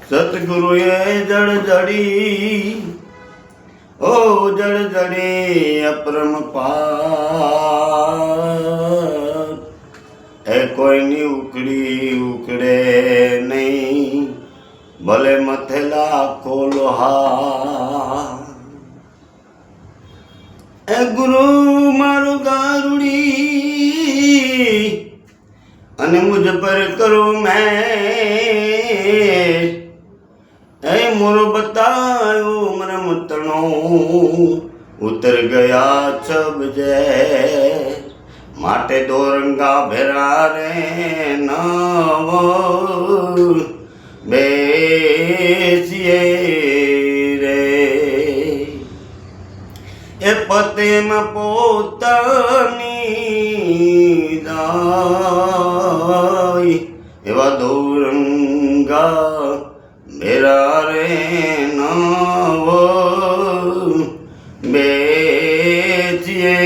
સતગુરુએ જળજડી ઓ જળજડી અપરંપાર એ કોઈની ઉકળી ઉકળે નહીં ભલે મથે લાખો લોહાર એ ગુરુ મારું ગારુડી અને મુझ પર કરો મેં એ મોરો बतायो मरम तणो उतर गया छब जय माटे दो रंगा भेरा रे नवो बेसिए रे ए पते में पोतानी दाई एवा दो रंगा मेरा रे नवो बेचिए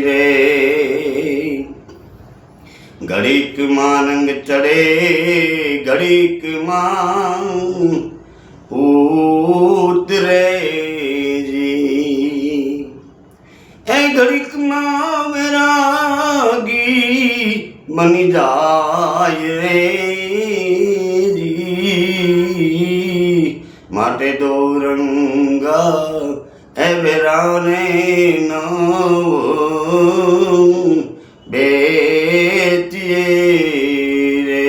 रे घड़ीक मानंग चढ़े घड़ीक मां उतरे जी ए घड़ीक मां वैरागी बनी जाय रे माटे दो रंगा ए बेराने नवो बेचिए रे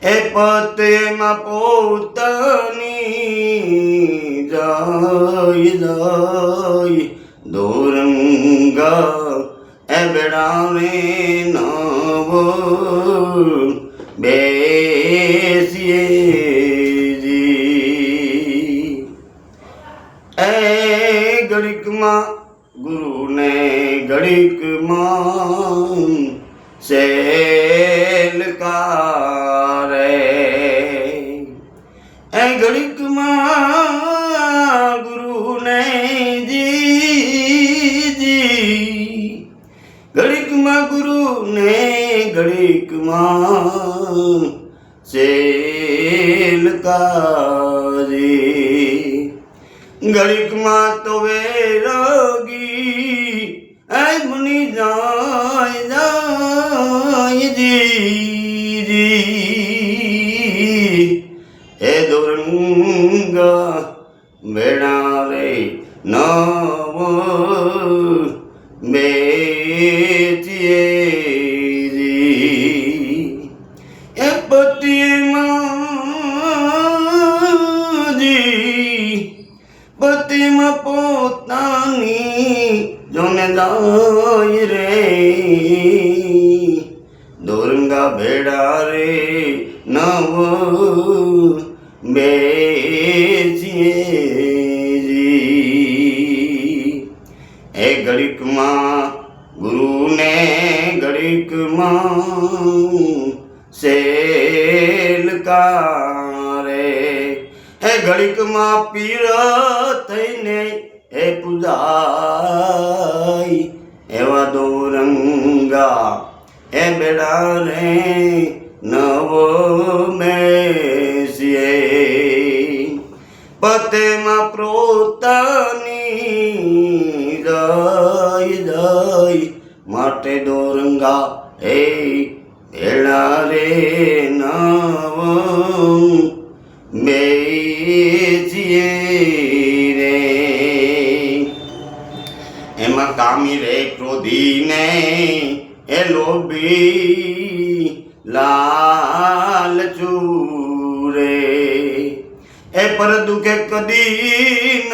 ए पते मा पोतानी जाई जाई दो रंगा ए बेराने नवो बेचिए घड़ीक मां गुरु ने घड़ीक मां सेल कारे घड़ीक मां गुरु ने जी घड़ीक मां गुरु ने घड़ीक मां सेल कारे घड़ीक मां तो वैरागी ऐ मुनि जाय जाय जी ए दुरंगा बेड़ा रे नवो बेचिए जी ए पति पति में पोतानी जोने दाय रे दोरंगा भेड़ा रे नवो बेचिए जी ए घड़ीक मां गुरु ने घड़ीक मां सेल कारे ए घड़ीक मां पीर थईने ए पूजाई एवा दो रंगा ए बेड़ा रे नवो बेसिए पते मां प्रोतानी जाई जाई माटे दो रंगा ए बेड़ा रे नवो बेचिए रे एमा कामी रे क्रोधी ने ए लोभी लालचू रे ए पर दुखे कदी न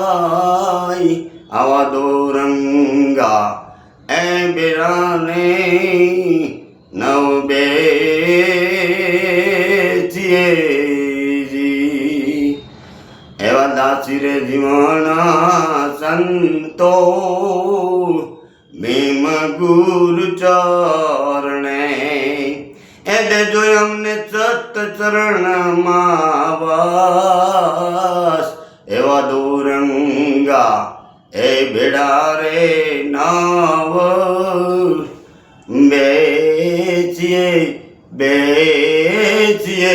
दुखाई आवा दो रंगा ए बेराने नव बेचिए जी एवा दासी रे जीवना संतो भीम गुरु चरणे ए देजो हमने सत चरण मावास एवा दो रंगा ए बेड़ा रे नाव बेचिए બેસીએ